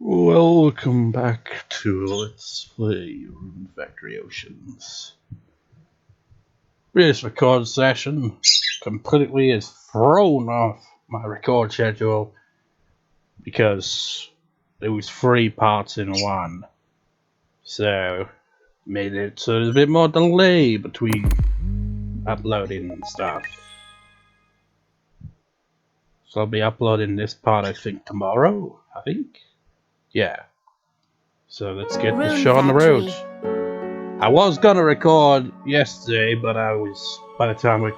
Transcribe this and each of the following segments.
Welcome back to Let's Play Rune Factory Oceans. This record session completely is thrown off my record schedule because there was 3 parts in one. So made it so there's a bit more delay between uploading and stuff. So I'll be uploading this part I think tomorrow, Yeah. So let's get this show on the road. I was gonna record yesterday, but by the time I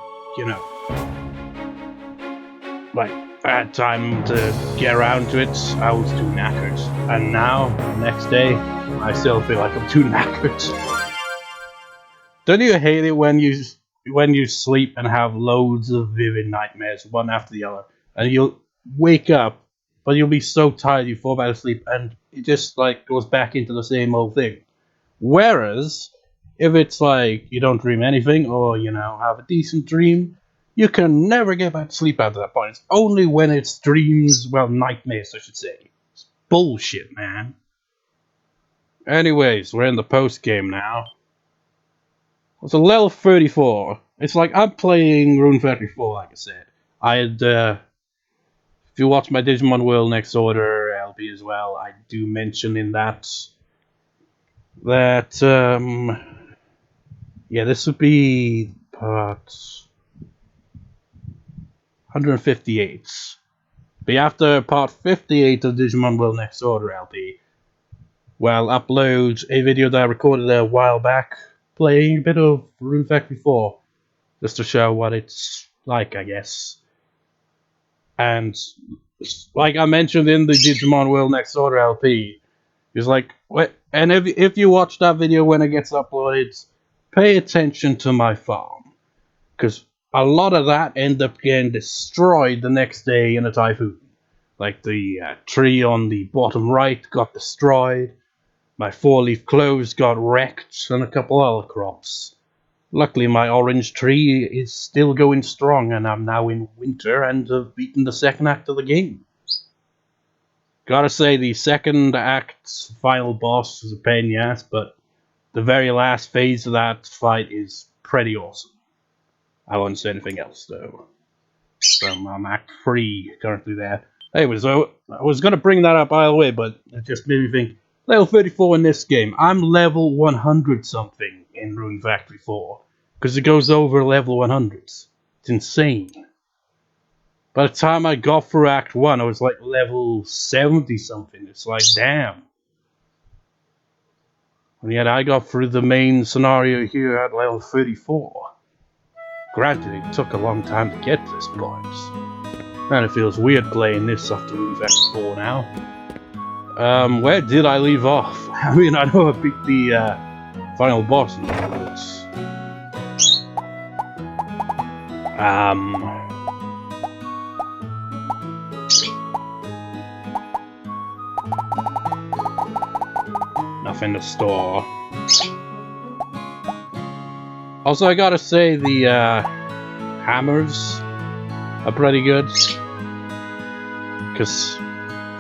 had time to get around to it, I was too knackered. And now, next day, I still feel like I'm too knackered. Don't you hate it when you sleep and have loads of vivid nightmares, one after the other, and you'll wake up, but you'll be so tired you fall back asleep, and it just goes back into the same old thing. Whereas, if it's like you don't dream anything, or have a decent dream, you can never get back to sleep after that point. It's only when it's dreams, nightmares I should say. It's bullshit, man. Anyways, we're in the post game now. It's a level 34. It's like I'm playing Rune Factory 4, like I said. If you watch my Digimon World Next Order LP as well, I do mention in that this would be part 158. Be after part 58 of Digimon World Next Order LP, upload a video that I recorded a while back playing a bit of Rune Factory 4, just to show what it's like, I guess. And like I mentioned in the Digimon World Next Order LP, it's like, and if you watch that video when it gets uploaded, pay attention to my farm, because a lot of that end up getting destroyed the next day in a typhoon. Like the tree on the bottom right got destroyed, my 4-leaf cloves got wrecked, and a couple other crops. Luckily my orange tree is still going strong, and I'm now in winter and have beaten the second act of the game. Gotta say, the second act's final boss is a pain in the ass, but the very last phase of that fight is pretty awesome. I won't say anything else, though. So I'm Act 3 currently there. Anyways, I was gonna bring that up by the way, but it just made me think, level 34 in this game. I'm level 100 something in Rune Factory 4, because it goes over level 100s. It's insane. By the time I got through Act 1, I was like level 70 something. It's like, damn. And yet I got through the main scenario here at level 34. Granted, it took a long time to get to this point. And it feels weird playing this after Rune Factory 4 now. Where did I leave off? I mean, I know I beat the final boss in the words. Nothing to store. Also, I gotta say the hammers are pretty good, because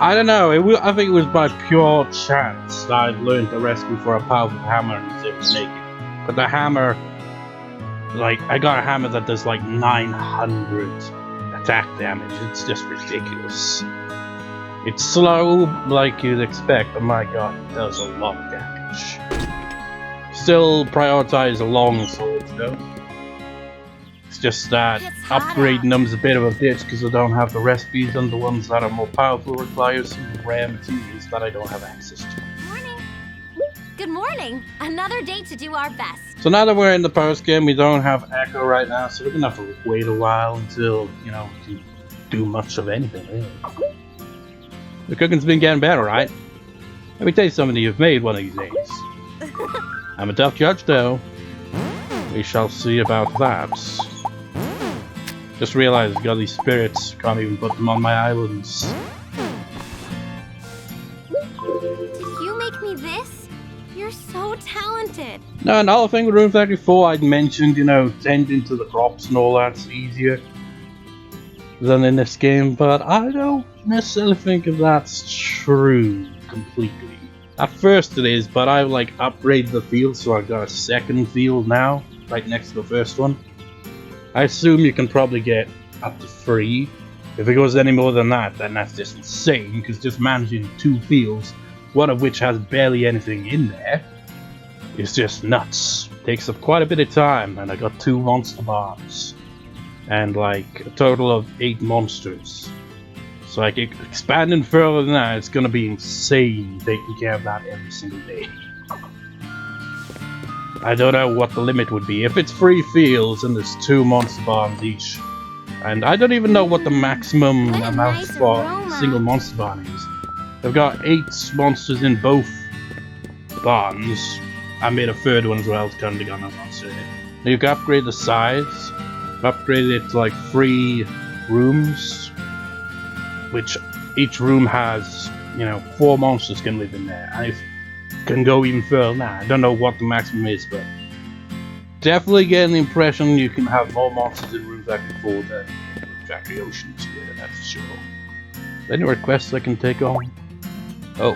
I don't know. I think it was by pure chance that I learned the recipe for a powerful hammer and was able to make it. But the hammer, I got a hammer that does 900 attack damage. It's just ridiculous. It's slow, like you'd expect, but my god, it does a lot of damage. Still prioritize a long sword, though. It's just that upgrading them's a bit of a bitch because I don't have the recipes, and the ones that are more powerful require some rare materials that I don't have access to. Morning. Good morning. Another day to do our best. So now that we're in the post game, we don't have Ecco right now, so we're gonna have to wait a while until, we can do much of anything, really. The cooking's been getting better, right? Let me taste something you've made one of these days. I'm a tough judge, though. We shall see about that. Just realized I got these spirits, can't even put them on my islands. Did you make me this? You're so talented. No, another thing with Rune Factory 4, I'd mentioned, tending to the crops and all that's easier than in this game, but I don't necessarily think if that's true, completely. At first it is, but I like upgraded the field, so I got a second field now, right next to the first one. I assume you can probably get up to 3. If it goes any more than that, then that's just insane, because just managing 2 fields, one of which has barely anything in there, is just nuts. Takes up quite a bit of time, and I got 2 monster bombs. And like a total of 8 monsters. So like expanding further than that, it's gonna be insane taking care of that every single day. I don't know what the limit would be. If it's 3 fields and there's 2 monster bombs each, and I don't even know what the maximum amount for a single monster bomb is. They've got 8 monsters in both barns. I made a third one as well, it's currently got no monster in it. You can upgrade the size. I've upgraded it to like 3 rooms, which each room has, you know, 4 monsters can live in there. I can go even further than that. I don't know what the maximum is, but definitely getting the impression you can have more monsters in Rune Factory 4 than in Rune Factory Oceans, yeah, that's for sure. Any requests I can take on? Oh.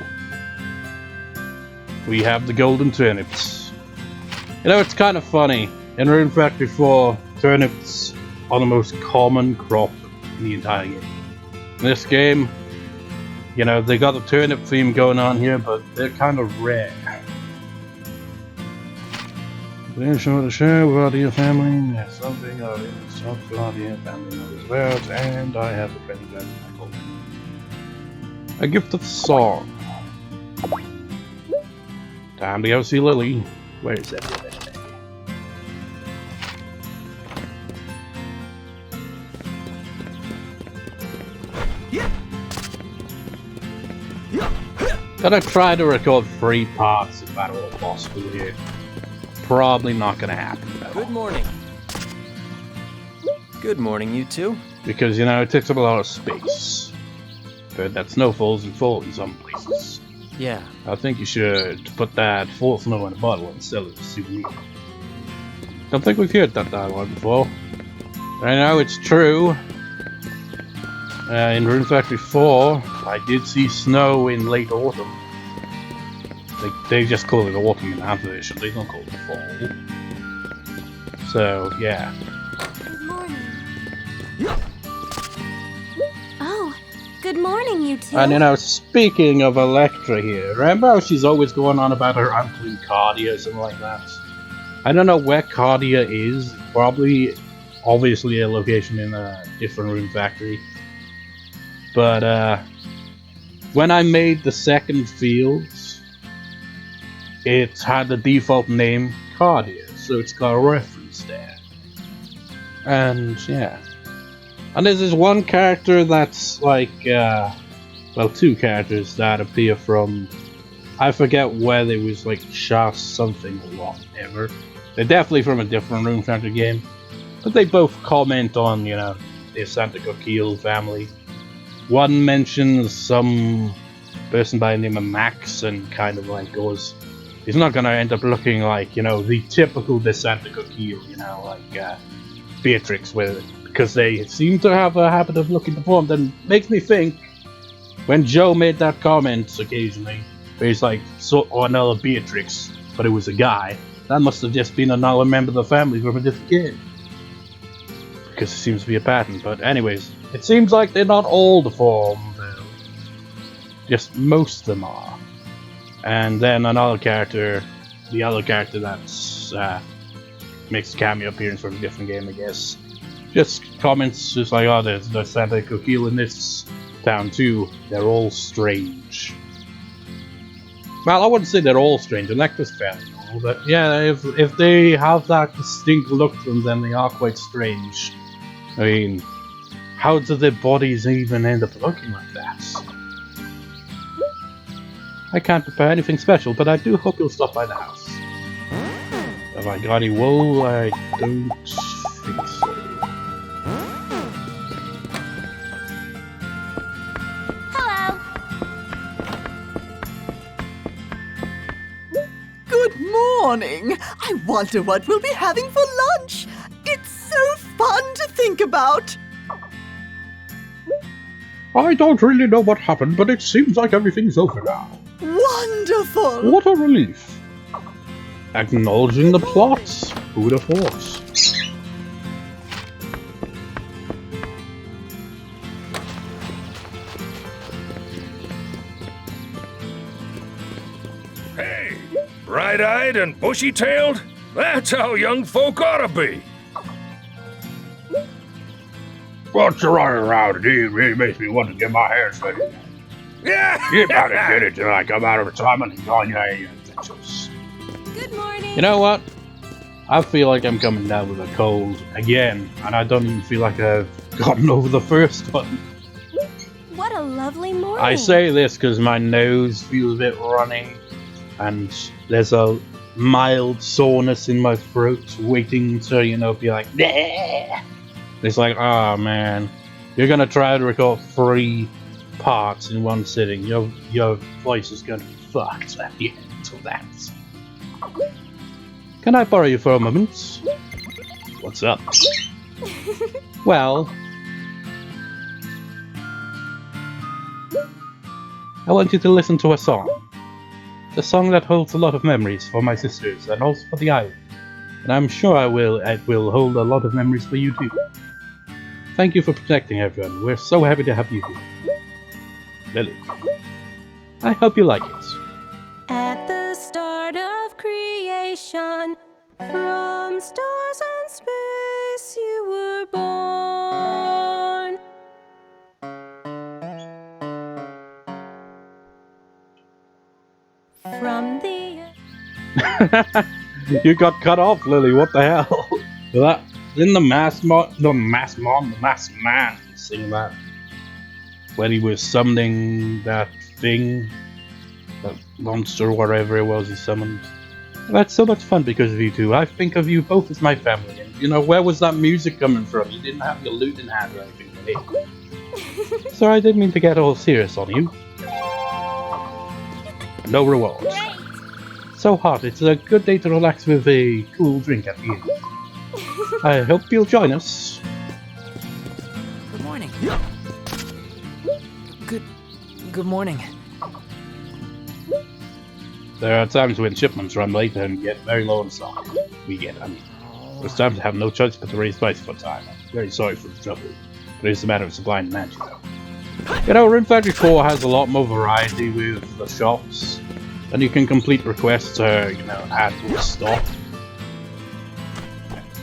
We have the golden turnips. You know, it's kind of funny. In Rune Factory 4, turnips are the most common crop in the entire game. In this game, you know, they got the turnip theme going on here, but they're kind of rare. Then show to share with your family. Yes, something of it. Talk to your family members about, and I have a present that I hope. A gift of song. Time to go see Lily. Where is that? Gonna try to record 3 parts if at all possible here. Probably not gonna happen though. Good morning. Good morning, you two. Because, you know, it takes up a lot of space. But that snow falls and falls in some places. Yeah. I think you should put that full snow in a bottle and sell it as a souvenir. Don't think we've heard that dialogue before. I know it's true. In Rune Factory 4, I did see snow in late autumn. They just call it autumn in that version, they don't call it fall. So, yeah. Good morning. Oh, good morning, you two. And you know, speaking of Electra here, remember how she's always going on about her uncle in Cardia or something like that? I don't know where Cardia is, probably, obviously a location in a different Rune Factory. But when I made the second fields, it had the default name Cardia, so it's got a reference there. And yeah. And there's this one character that's like, well, 2 characters that appear from, I forget where they was like Shah something or whatever. They're definitely from a different Rune Factory game. But they both comment on, you know, the Santa Coquille family. One mentions some person by the name of Max and kind of like goes, he's not gonna end up looking like, you know, the typical De Santa Coquille, you know, like Beatrix, because they seem to have a habit of looking deformed, and makes me think, when Joe made that comment occasionally, where he's like, so, or another Beatrix, but it was a guy, that must have just been another member of the family from a different game. Because it seems to be a pattern, but anyways, it seems like they're not all deformed, just most of them are. And then another character, the other character that's makes a cameo appearance from a different game, I guess, just comments just like, oh, there's the Santa Coquille in this town too, they're all strange. Well, I wouldn't say they're all strange, Electra's fairly normal, but yeah, if they have that distinct look to them, then they are quite strange. I mean, how do their bodies even end up looking like that? I can't prepare anything special, but I do hope you'll stop by the house. Have I got any wool? I don't think so. Hello. Good morning! I wonder what we'll be having for lunch! It's so fun to think about! I don't really know what happened, but it seems like everything's over now. wonderful! What a relief. Acknowledging the plot. Who'd have thought? Hey, bright-eyed and bushy-tailed? That's how young folk ought to be. What you running around here really makes me want to get my hair sweaty. Yeah. You better get it till I come out of retirement and join your adventures. Good morning. You know what? I feel like I'm coming down with a cold again, and I don't even feel like I've gotten over the first one. What a lovely morning. I say this because my nose feels a bit runny, and there's a mild soreness in my throat waiting to, you know, be like, bleh. It's like, oh man, you're gonna try to record 3 parts in one sitting. Your voice is gonna be fucked at the end of that. Can I borrow you for a moment? What's up? Well, I want you to listen to a song. A song that holds a lot of memories for my sisters and also for the island. And I'm sure it will hold a lot of memories for you too. Thank you for protecting everyone. We're so happy to have you here. Lily. I hope you like it. At the start of creation, from stars and space you were born. From the You got cut off, Lily. What the hell? That in the masked man sing that when he was summoning that thing, that monster, whatever it was he summoned. That's so much fun because of you two. I think of you both as my family. And you know, where was that music coming from? You didn't have your lute in hand or anything for me. So I didn't mean to get all serious on you. No reward. Great. So hot, it's a good day to relax with a cool drink at the end. I hope you'll join us. Good morning. Good morning. There are times when shipments run late and get very low on stock. There's times I have no choice but to raise prices for time. I'm very sorry for the trouble, but it's a matter of supply and demand. You know, Rune Factory 4 has a lot more variety with the shops, and you can complete requests to, you know, add more stock.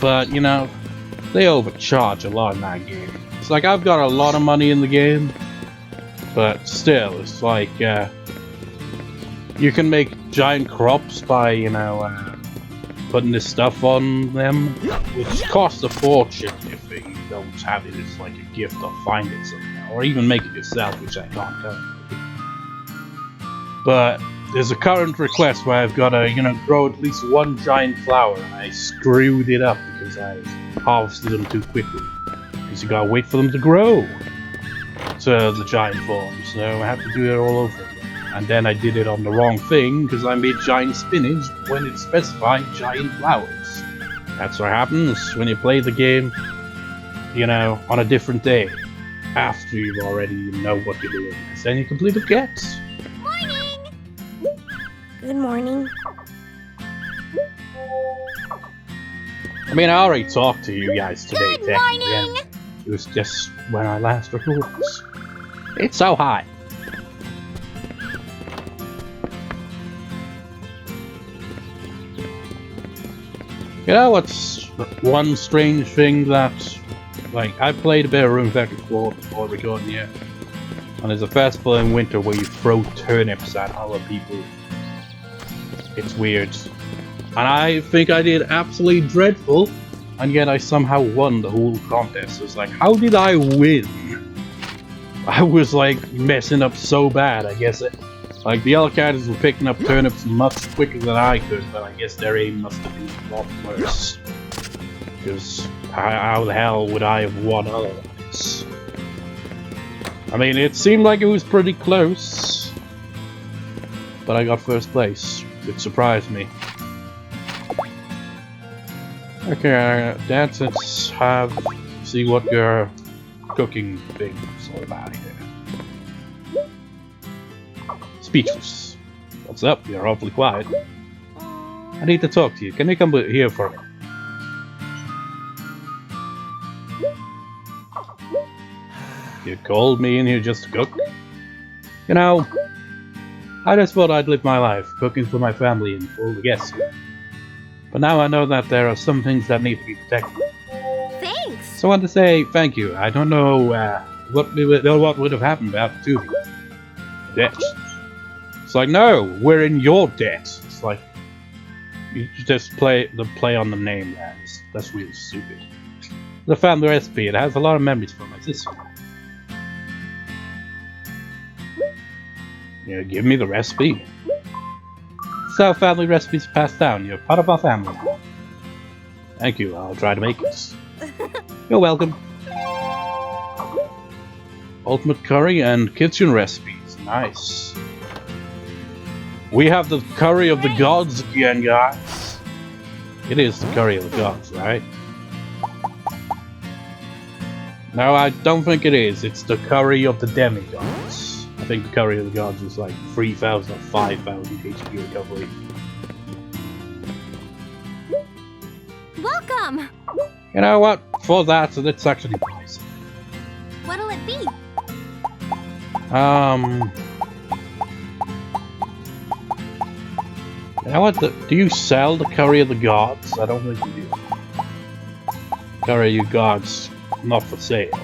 But, you know, they overcharge a lot in that game. It's like, I've got a lot of money in the game, but still, it's like, you can make giant crops by, you know, putting this stuff on them, which costs a fortune if you don't have it as like a gift or find it somehow, or even make it yourself, which I can't currently. But there's a current request where I've got to, you know, grow at least one giant flower, and I screwed it up because I harvested them too quickly. Because you gotta wait for them to grow to the giant form, so I have to do it all over again. And then I did it on the wrong thing, because I made giant spinach when it specified giant flowers. That's what happens when you play the game, you know, on a different day. After you already know what you're doing. Because then you completely forget. Morning. Good morning. I mean, I already talked to you guys today. Good morning. It was just when I last recorded. It's so hot. You know what's one strange thing that, like, I played a bit of Rune Factory 4 before recording here, and there's a festival in winter where you throw turnips at other people. It's weird. And I think I did absolutely dreadful, and yet I somehow won the whole contest. It's like, how did I win? I was like messing up so bad, I guess. Like, the other characters were picking up turnips much quicker than I could, but I guess their aim must have been a lot worse. Because how the hell would I have won otherwise? I mean, it seemed like it was pretty close, but I got first place, which surprised me. Okay, Dad, let's see what your cooking thing is all about here. Speechless. What's up? You're awfully quiet. I need to talk to you. Can you come here for me? You called me in here just to cook? You know, I just thought I'd live my life, cooking for my family and for all the guests here. But now I know that there are some things that need to be protected. Thanks! So I want to say thank you. I don't know what would have happened without the two of you. Debt. It's like, no, we're in your debt. It's like, you just play on the name there. That's really stupid. The family recipe, it has a lot of memories from my sister. You give me the recipe. So family recipes passed down. You're part of our family. Thank you. I'll try to make it. You're welcome. Ultimate curry and kitchen recipes. Nice. We have the curry of the gods again, guys. It is the curry of the gods, right? No, I don't think it is. It's the curry of the demigods. I think the curry of the gods is like 3,000 or 5,000 HP recovery. Welcome! You know what? For that, let's actually buy some. What'll it be? You know what? Do you sell the curry of the gods? I don't think you do. Curry of the gods, not for sale.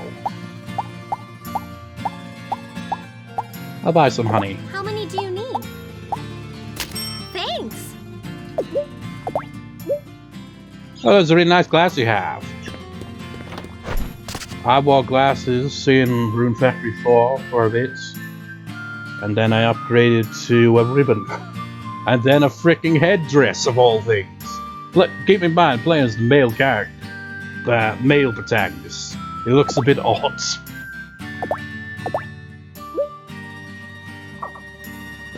I'll buy some honey. How many do you need? Thanks! Oh, those are really nice glasses you have. I wore glasses in Rune Factory 4 for a bit. And then I upgraded to a ribbon. And then a freaking headdress of all things. Keep in mind, playing as the male character. The male protagonist. It looks a bit odd.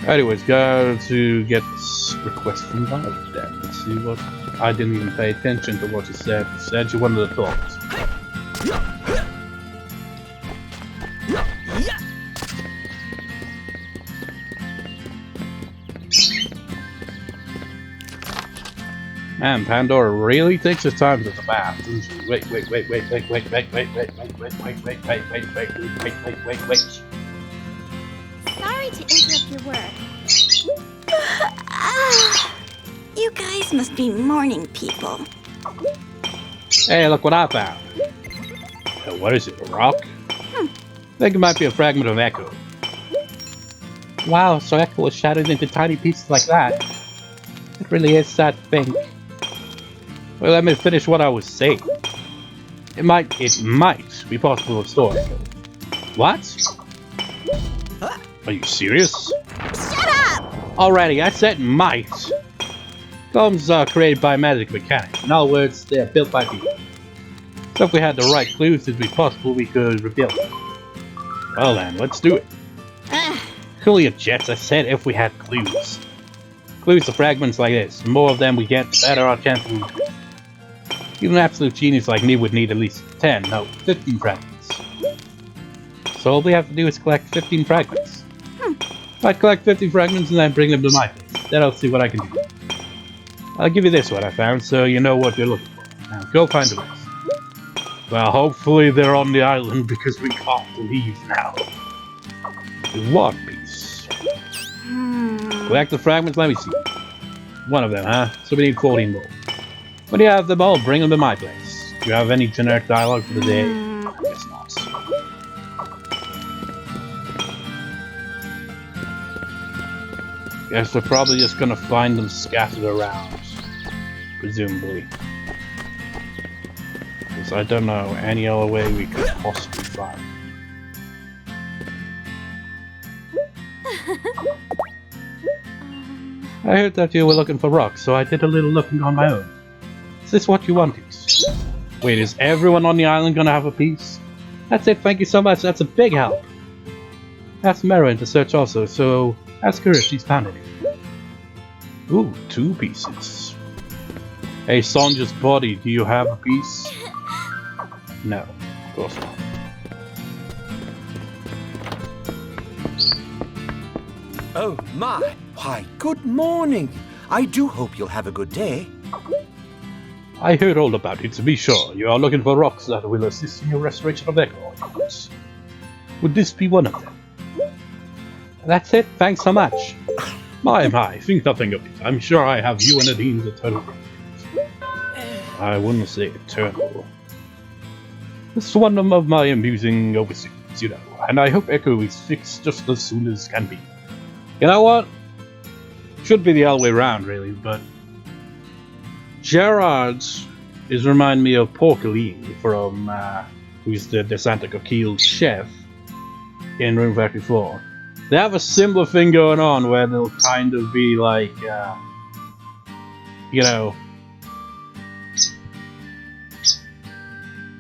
Anyways, go to get this request from Odette. Let's see what... I didn't even pay attention to what she said. She said she wanted to talk. Man, Pandora really takes her time to the bath, doesn't she? Wait. Sorry to interrupt your work. You guys must be morning people. Hey, look what I found. What is it, a rock? I think it might be a fragment of Ecco. Wow, so Ecco was shattered into tiny pieces like that. It really is that thing. Well, let me finish what I was saying. It might be possible to store Ecco. What? Are you serious? Shut up! Alrighty, I said might. Bombs are created by magic mechanics. In other words, they are built by people. So if we had the right clues, it'd be possible we could rebuild them. Well then, let's do it. Cool your jets, I said if we had clues. Clues to fragments like this. The more of them we get, the better our chances will be. Even an absolute genius like me would need at least 15 fragments. So all we have to do is collect 15 fragments. I'd collect 15 fragments and then bring them to my place. Then I'll see what I can do. I'll give you this one I found, so you know what you're looking for. Now, go find the rest. Well, hopefully they're on the island, because we can't leave now. One piece. Collect the fragments, let me see. One of them, huh? So we need 14 more. When you have them all, bring them to my place. Do you have any generic dialogue for the day? I guess not. Guess we're probably just gonna find them scattered around. Presumably. Because I don't know any other way we could possibly find them. I heard that you were looking for rocks, so I did a little looking on my own. Is this what you wanted? Wait, is everyone on the island gonna have a piece? That's it, thank you so much, that's a big help. Ask Merrin to search also, so ask her if she's found any. Ooh, 2 pieces. Hey, Sonja's body, do you have a piece? No, of course not. Oh my! Why, good morning. I do hope you'll have a good day. I heard all about it, to be sure. You are looking for rocks that will assist in your restoration of Ecco. Would this be one of them? That's it, thanks so much. My, think nothing of it. I'm sure I have you and Nadine's eternal friendship. I wouldn't say eternal. It's one of my amusing overseas, you know, and I hope Ecco is fixed just as soon as can be. You know what? Should be the other way around, really, but Gerard is remind me of Porcaline from who's the Santa Coquille's chef in Rune Factory 4. They have a similar thing going on where they'll kind of be like, you know,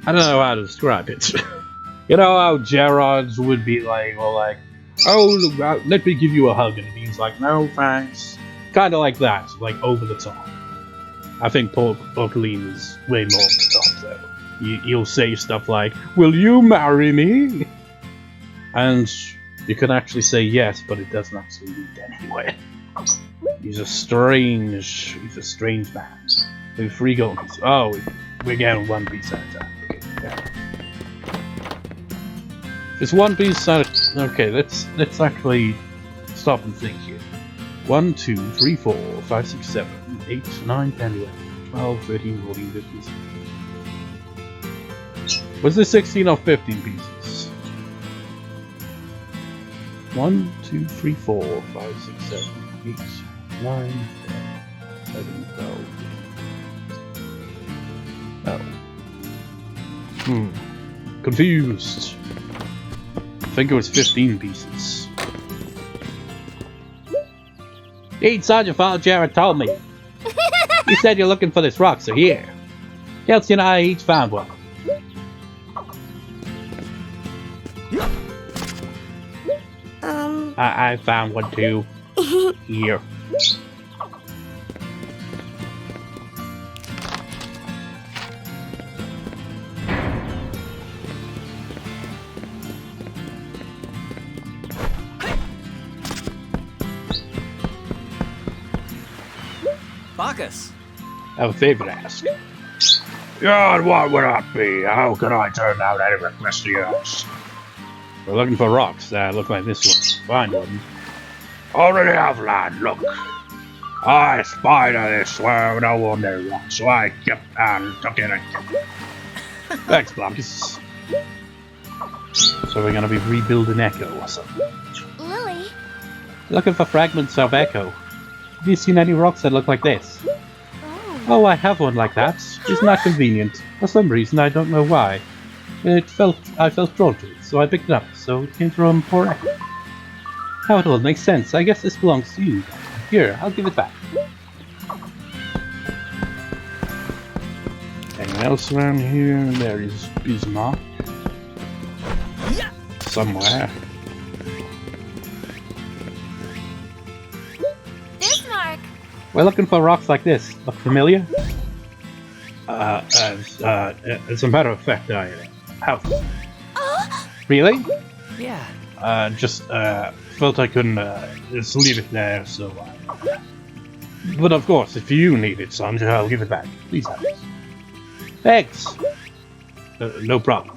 I don't know how to describe it. You know how Gerard's would be like, well, like, oh, let me give you a hug, and he's like, no, thanks. Kind of like that, like over the top. I think Porcaline is way more over the top, though. He'll say stuff like, will you marry me? And you can actually say yes, but it doesn't actually lead anywhere. He's a strange man. With 3 gold pieces. Oh, we're getting 1 piece at a time. Okay, yeah. It's 1 piece at a... Okay, let's actually stop and think here. 1, 2, 3, 4, 5, 6, 7, 8, 9, 10, 11, 12, 13, 14, 15, 16. Was this 16 or 15 pieces? 1, 2, 3, 4, 5, 6, 7, 8, 9, 10, 11, 12. Oh. Confused. I think it was 15 pieces. It's not your fault, Jared told me. He said you're looking for this rock, so here. Kelsey and I each found one. I found one too. Here. Bacchus! I have a favor to ask. Yeah, and what would that be? How can I turn down any request of yours? We're looking for rocks that look like this one. Find one. Already have, lad, look. I spied this where no one knew what, so I kept and took it and kept it. Thanks, Blankus. So we're gonna be rebuilding Ecco or something. Lily? Looking for fragments of Ecco. Have you seen any rocks that look like this? Oh, I have one like that. Isn't that convenient? For some reason, I don't know why. I felt drawn to it, so I picked it up. So it came from poor Ecco. How it all makes sense. I guess this belongs to you. Here, I'll give it back. Anything else around here? There is Bismarck. Somewhere. Bismarck! We're looking for rocks like this. Look familiar? As a matter of fact, I have. Really? Yeah. Just felt I couldn't just leave it there, so. But of course, if you need it, son, I'll give it back. Please have it. Thanks. No problem.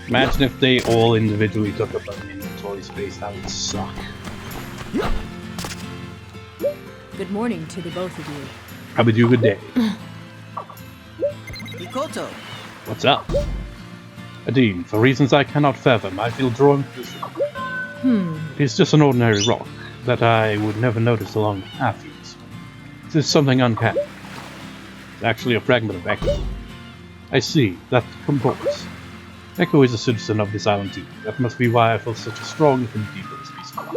Imagine if they all individually took up an inventory space. That would suck. Good morning to the both of you. Have a good day. Ikoto! What's up? Adine, for reasons I cannot fathom, I feel drawn to this rock. It's just an ordinary rock that I would never notice along the paths. This is something uncanny. It's actually a fragment of Ecco. I see, that comports. Ecco is a citizen of this island too. That must be why I feel such a strong affinity for this piece of rock.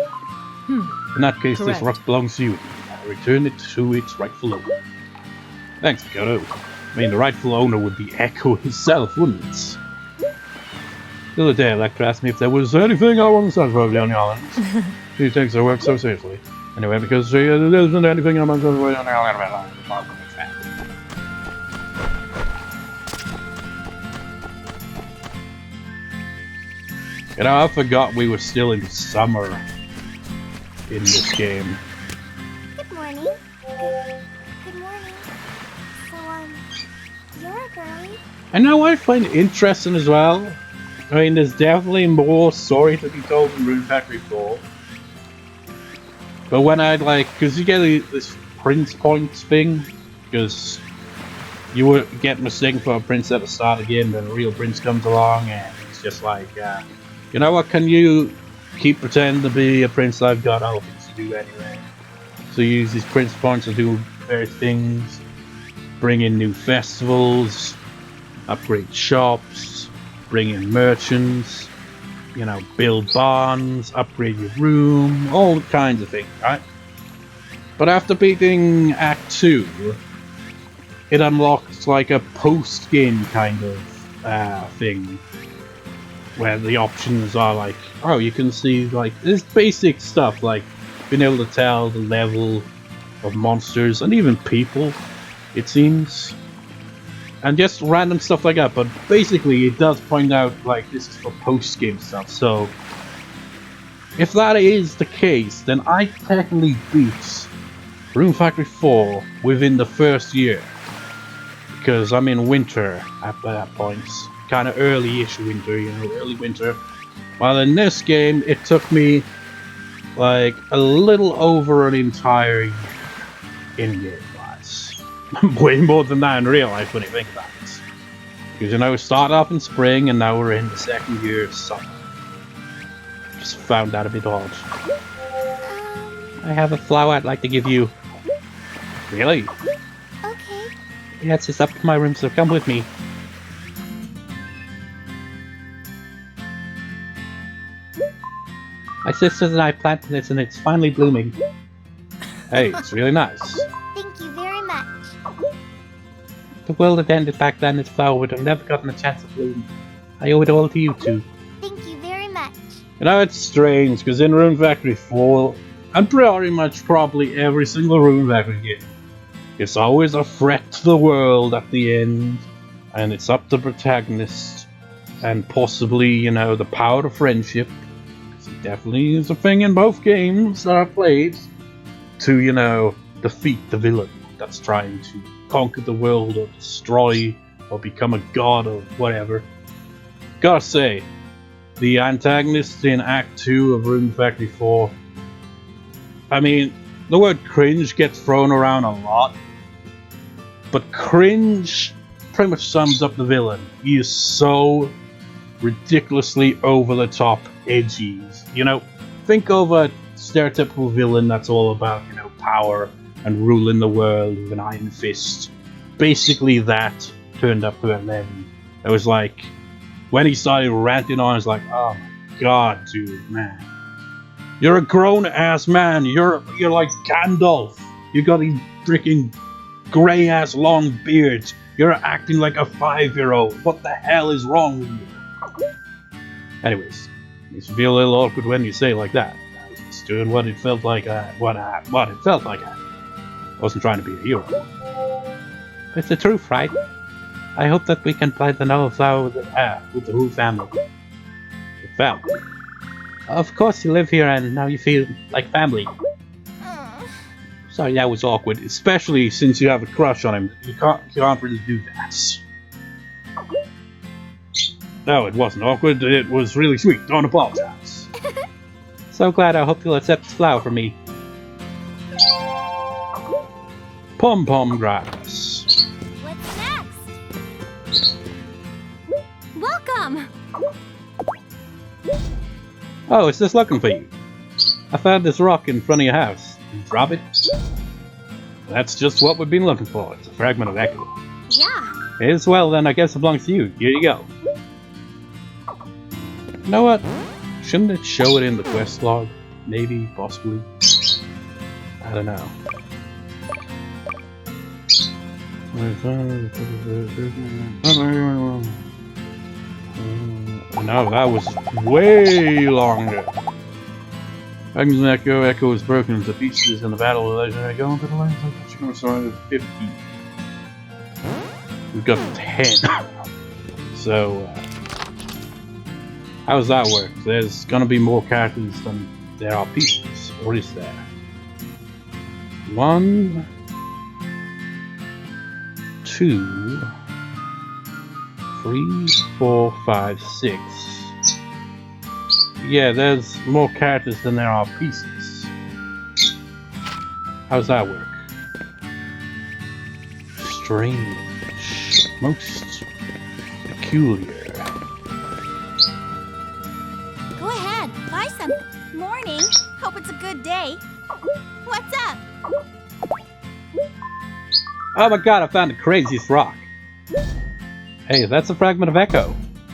In that case, Correct. this rock belongs to you. I return it to its rightful owner. Thanks, Ikoto. I mean, the rightful owner would be Ecco himself, wouldn't it? The other day, Electra asked me if there was anything I wasn't satisfied on the island. She takes her work so seriously. Anyway, because there isn't anything I'm satisfied on the island. You know, I forgot we were still in summer in this game. Good morning. Good morning. So, you're a girlie? And now I find it interesting as well. I mean, there's definitely more story to be told in Rune Factory 4. But when I'd like, because you get this prince points thing, because you were get mistaken for a prince at the start of the game, then a real prince comes along, and it's just like, you know what, can you keep pretending to be a prince I've got other things to do anyway? So you use these prince points to do various things, bring in new festivals, upgrade shops, bring in merchants, you know, build barns, upgrade your room, all kinds of things, right? But after beating Act 2, it unlocks like a post-game kind of thing, where the options are like, oh, you can see like this basic stuff, like being able to tell the level of monsters and even people, it seems. And just random stuff like that, but basically it does point out like this is for post-game stuff, so if that is the case, then I technically beat Rune Factory 4 within the first year. Because I'm in winter at that point, kind of early-ish winter, you know, early winter. While in this game, it took me like a little over an entire year in-game. Way more than that in real life when you think about it. Because you know, we started off in spring and now we're in the second year of summer. Just found that a bit odd. I have a flower I'd like to give you. Really? Okay. Yes, it's up to my room, so come with me. My sisters and I planted this and it's finally blooming. Hey, it's really nice. Thank you very much. The world had ended back then, its flower would have never gotten a chance to bloom. I owe it all to you two. Thank you very much. You know, it's strange, because in Rune Factory 4, and pretty much probably every single Rune Factory game, it's always a threat to the world at the end, and it's up to the protagonist, and possibly, you know, the power of friendship, because it definitely is a thing in both games that I've played, to, you know, defeat the villain that's trying to conquer the world or destroy or become a god or whatever. Gotta say, the antagonist in Act 2 of Rune Factory 4, I mean, the word cringe gets thrown around a lot, but cringe pretty much sums up the villain. He is so ridiculously over the top edgy. You know, think of a stereotypical villain that's all about, you know, power and ruling the world with an iron fist. Basically that turned up to 11. It was like, when he started ranting on, it's like, oh my god, dude, man. You're a grown-ass man. You're like Gandalf. You got these freaking grey-ass long beards. You're acting like a 5-year-old. What the hell is wrong with you? Anyways, you feel a little awkward when you say it like that. I was just doing what it felt like. What it felt like. I wasn't trying to be a hero. It's the truth, right? I hope that we can plant another flower with the whole family. The family? Of course you live here and now you feel like family. Sorry, that was awkward, especially since you have a crush on him. You can't really do that. No, it wasn't awkward. It was really sweet. Don't apologize. So glad. I hope you'll accept this flower from me. Pom-pom grass. What's next? Welcome! Oh, it's just looking for you. I found this rock in front of your house. Did you drop it? That's just what we've been looking for. It's a fragment of Ecco. Yeah. It is, well, then I guess it belongs to you. Here you go. You know what? Shouldn't it show it in the quest log? Maybe, possibly. I don't know. No, that was way longer. Fragments of Ecco was broken into pieces in the battle of legendary go into the lands of the started at 50. We've got 10. So How does that work? There's gonna be more characters than there are pieces, or is there? 1, 2, 3, 4, 5, 6. Yeah, there's more characters than there are pieces. How does that work? Strange. Most peculiar. Go ahead, buy something. Morning. Hope it's a good day. What's up? Oh my god, I found the craziest rock. Hey, that's a fragment of Ecco.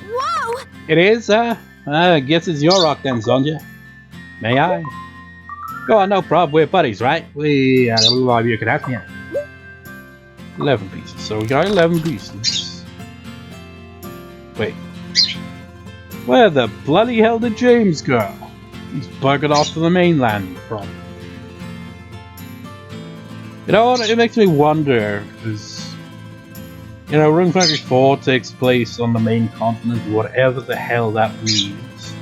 Whoa! It is, I guess it's your rock then, Sonja. May I? Go on, no problem, we're buddies, right? You can have me. 11 pieces, so we got 11 pieces. Wait. Where the bloody hell did James go? He's buggered off to the mainland from. You know what, it makes me wonder, because, you know, Rune Factory 4 takes place on the main continent, whatever the hell that means.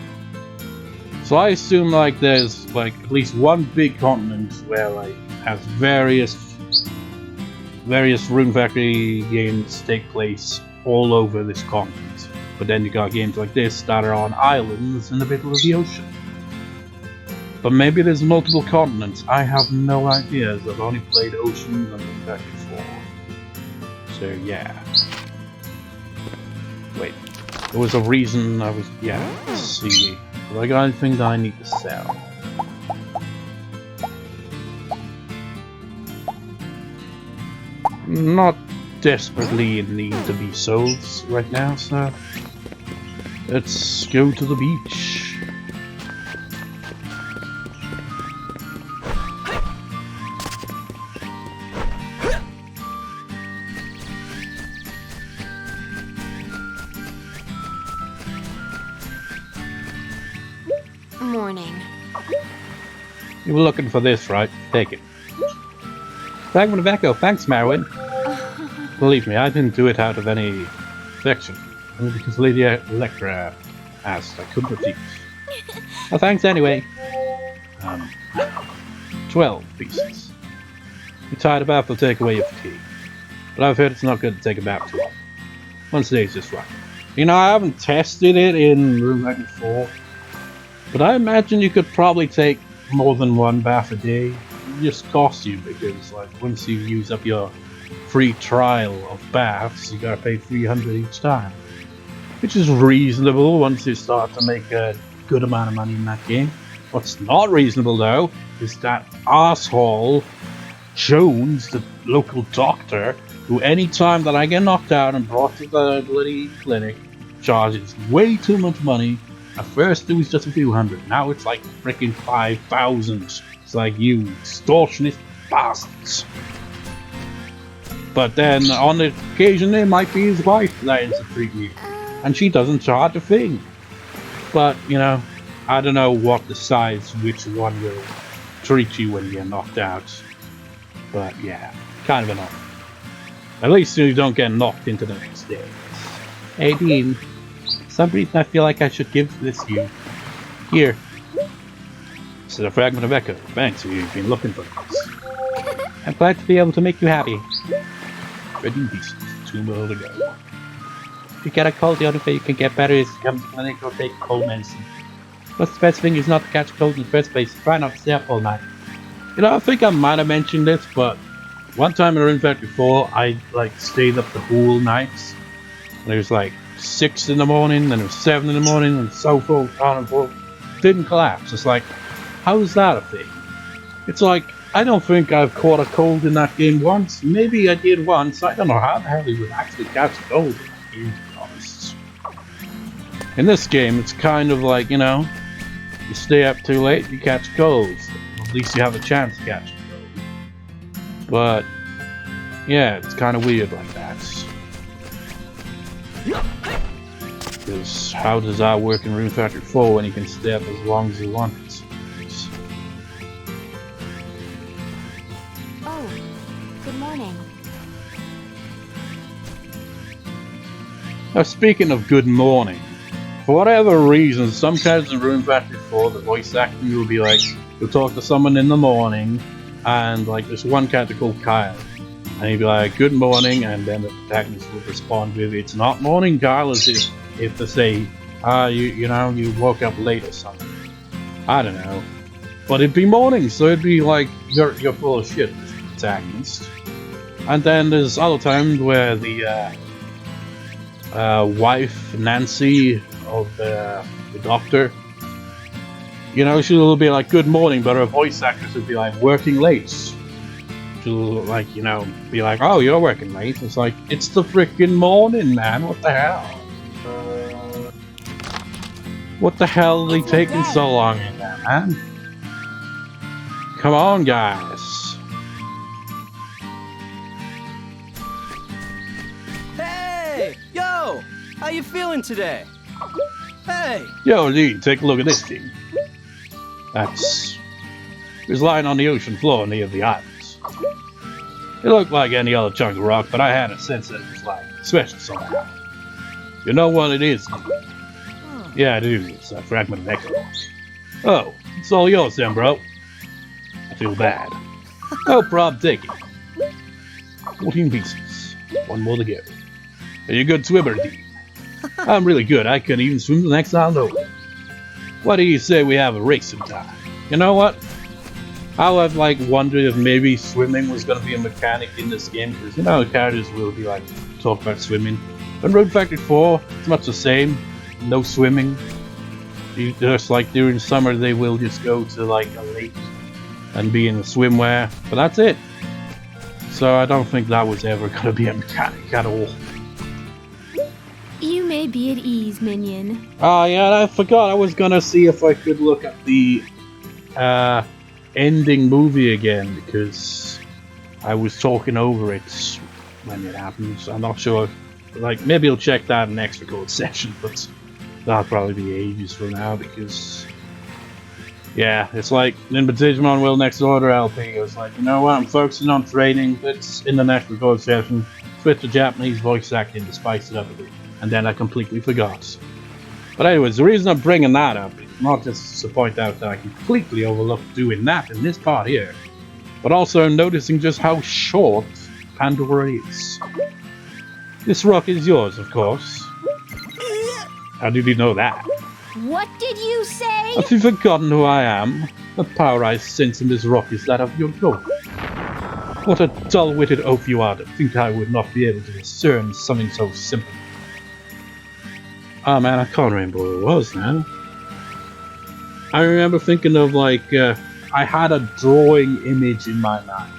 So I assume, like, there's, like, at least one big continent where, like, has various Rune Factory games take place all over this continent. But then you got games like this that are on islands in the middle of the ocean. But maybe there's multiple continents. I have no idea, as I've only played Oceans and Rune Factory 4. So yeah. Wait, there was a reason I was... yeah, let's see. Have I got anything that I need to sell? Not desperately in need to be sold right now, so let's go to the beach. Morning. You were looking for this, right? Take it. Fragment of Ecco, thanks, Marwin. Believe me, I didn't do it out of any affection. Only because Lady Electra asked. I couldn't refuse. Well, thanks anyway. 12 pieces. You're tired of bath, will take away your fatigue. But I've heard it's not good to take a bath too often. Once a day is just right. You know, I haven't tested it in Rune Factory 4, but I imagine you could probably take more than one bath a day. It just costs you, because like once you use up your free trial of baths, you gotta pay 300 each time, which is reasonable once you start to make a good amount of money in that game. What's not reasonable though is that asshole Jones, the local doctor, who any time that I get knocked out and brought to the bloody clinic charges way too much money. At first it was just a few hundred, now it's like freaking 5,000. It's like, you extortionist bastards. But then on the occasion it might be his wife that ends up treating you, and she doesn't charge a thing. But you know, I don't know what decides which one will treat you when you're knocked out. But yeah, kind of annoying. At least you don't get knocked into the next day. Hey Dean, for some reason I feel like I should give this to you. Here. This is a fragment of Ecco. Thanks, you've been looking for this. I'm glad to be able to make you happy. 13 pieces, 2 more to go. If you get a cold, the only way you can get better is to come to the clinic or take cold medicine. Plus the best thing is not to catch cold in the first place. Try not to stay up all night. You know, I think I might have mentioned this, but one time in Rune Factory 4, I like stayed up the whole night. And it was like 6 in the morning, then it was 7 in the morning, and so forth, on and forth. Didn't collapse. It's like, how is that a thing? It's like, I don't think I've caught a cold in that game once. Maybe I did once. I don't know how the hell you would actually catch a cold in that game, to be honest. In this game, it's kind of like, you know, you stay up too late, you catch colds. At least you have a chance to catch a cold. But, yeah, it's kind of weird like that. Because how does that work in Rune Factory 4 when you can stay up as long as you want? Oh, good morning. Now, speaking of good morning, for whatever reason, some characters in Rune Factory 4, the voice acting will be like, you'll talk to someone in the morning, and like there's one character called Kyle, and he'd be like, good morning, and then the protagonist would respond with, it's not morning, Kyle, as if to say, you know, you woke up late or something. I don't know. But it'd be morning, so it'd be like, you're full of shit, protagonist. And then there's other times where the wife, Nancy, of the doctor, you know, she'll be like, good morning, but her voice actress would be like, working late. She'll, like, you know, be like, oh, you're working late. It's like, it's the freaking morning, man. What the hell? What the hell are they taking so long in there, man? Come on, guys. Hey! Yo! How you feeling today? Hey! Yo, Lee, take a look at this thing. It was lying on the ocean floor near the islands. It looked like any other chunk of rock, but I had a sense that it was like special somehow. You know what it is? Yeah, I do. It's a fragment of Ecco. Oh, it's all yours then, bro. I feel bad. No problem, take it. 14 pieces. One more to go. Are you a good swimmer, Dean? I'm really good. I couldn't even swim the next island over. What do you say we have a race sometime? You know what? I have like wondered if maybe swimming was going to be a mechanic in this game, because you know characters will be like talk about swimming. But Rune Factory 4, it's much the same. No swimming. Just like during summer, they will just go to like a lake and be in swimwear, but that's it. So I don't think that was ever going to be a mechanic at all. You may be at ease, minion. Oh yeah, I forgot. I was gonna see if I could look at the ending movie again, because I was talking over it when it happens. I'm not sure. Like, maybe I'll check that in next record session, but that'll probably be ages from now, because yeah, it's like in the Digimon Will Next Order LP. It was like, you know what, I'm focusing on training. Let's in the next record session switch to Japanese voice acting to spice it up a bit. And then I completely forgot. But anyways, the reason I'm bringing that up is not just to point out that I completely overlooked doing that in this part here, but also noticing just how short Pandora is. This rock is yours, of course. How did you know that? What did you say? Have you forgotten who I am? The power I sense in this rock is that of your goat. What a dull-witted oaf you are to think I would not be able to discern something so simple. Oh man, I can't remember what it was now. I remember thinking of like, I had a drawing image in my mind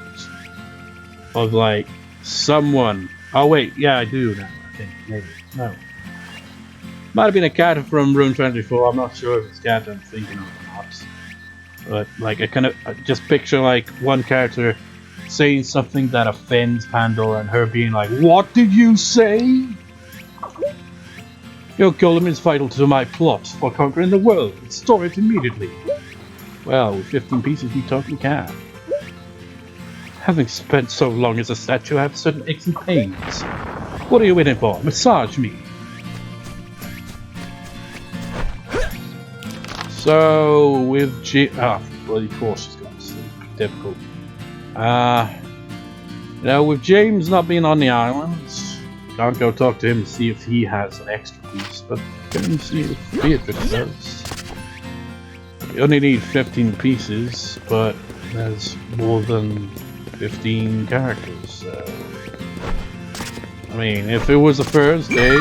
of like someone. Oh wait, yeah I do now, I think, maybe. No. Might have been a character from Rune 24, I'm not sure if it's a character I'm thinking of or not. But like, I kind of just picture like one character saying something that offends Pandora and her being like, what did you say? Your golem is vital to my plot for conquering the world. Store it immediately. Well, with 15 pieces we totally can. Having spent so long as a statue, I have certain aches and pains. What are you waiting for? Massage me. So, with bloody course she's got this thing. Difficult. Now, with James not being on the island, can't go talk to him to see if he has an extra piece, but can see if Beatrix does. We only need 15 pieces, but there's more than 15 characters, so... I mean, if it was a Thursday,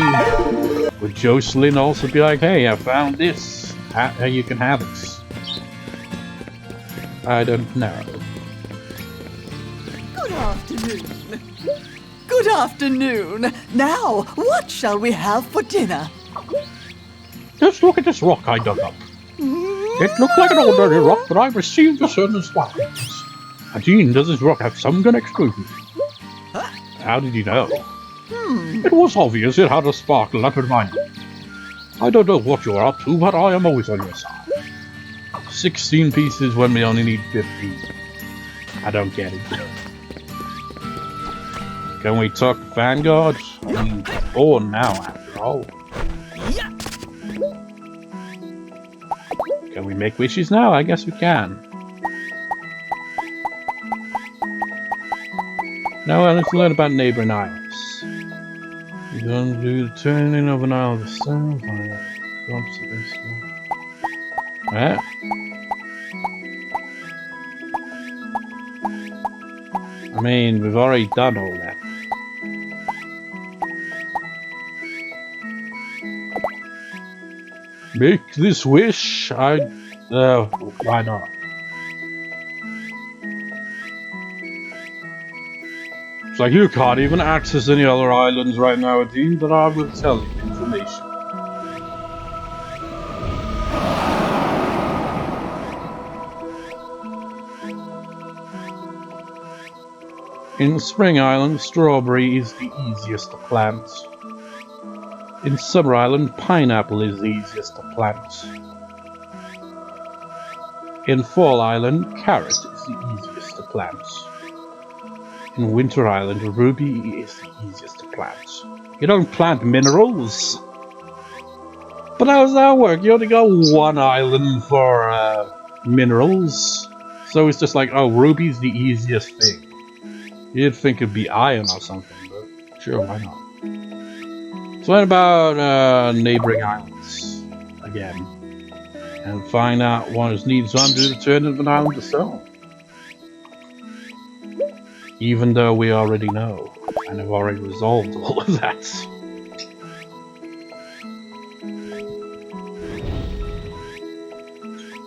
would Jocelyn also be like, hey, I found this, you can have it? I don't know. Good afternoon. Good afternoon. Now, what shall we have for dinner? Just look at this rock I dug up. It looked like an ordinary rock, but I received a certain sparkles. Jean, does this rock have some good exclusion? How did you know? It was obvious it had a sparkle that reminded me. I don't know what you're up to, but I am always on your side. 16 pieces when we only need 15. I don't get it. Can we talk Vanguard? I mean, born now, after all. Can we make wishes now? I guess we can. Now let's learn about neighboring islands. You're going to do the turning of an isle of the sun. Find out crops the best one. Alright. I mean, we've already done all that. Make this wish. Why not? It's like you can't even access any other islands right now, Dean, but I will tell you information. In Spring Island, strawberry is the easiest to plant. In Summer Island, pineapple is the easiest to plant. In Fall Island, carrot is the easiest to plant. In Winter Island, ruby is the easiest to plant. You don't plant minerals. But how does that work? You only got one island for minerals. So it's just like, oh, ruby's the easiest thing. You'd think it'd be iron or something, but sure, why not? So what about neighboring islands again? And find out what is needed to undo the turn of an island to stone. Even though we already know, and have already resolved all of that.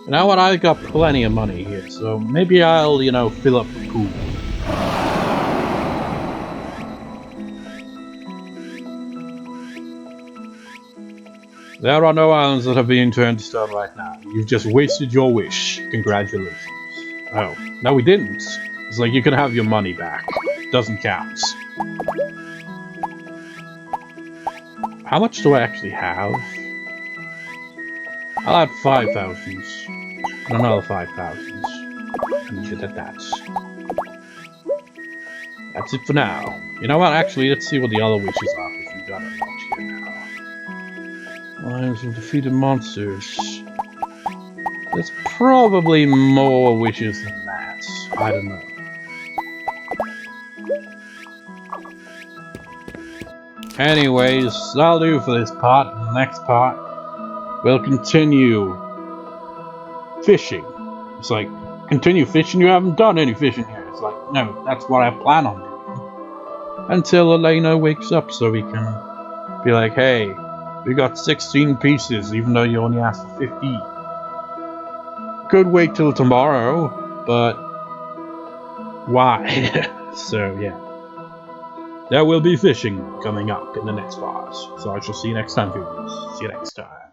You know what, I got plenty of money here, so maybe I'll, you know, fill up the pool. There are no islands that are being turned to stone right now. You've just wasted your wish. Congratulations. Oh, no we didn't. It's like you can have your money back. Doesn't count. How much do I actually have? I'll add 5,000. And another 5,000. And leave it at that. That's it for now. You know what, actually, let's see what the other wishes are, if we got a lot here now. Lions of defeated monsters. There's probably more wishes than that. I don't know. Anyways, that'll do for this part. In the next part, we'll continue fishing. It's like, continue fishing? You haven't done any fishing here. It's like, no, that's what I plan on doing. Until Elena wakes up so we can be like, hey, we got 16 pieces, even though you only asked for 50. Could wait till tomorrow, but why? So, yeah. There will be fishing coming up in the next part. So I shall see you next time, viewers. See you next time.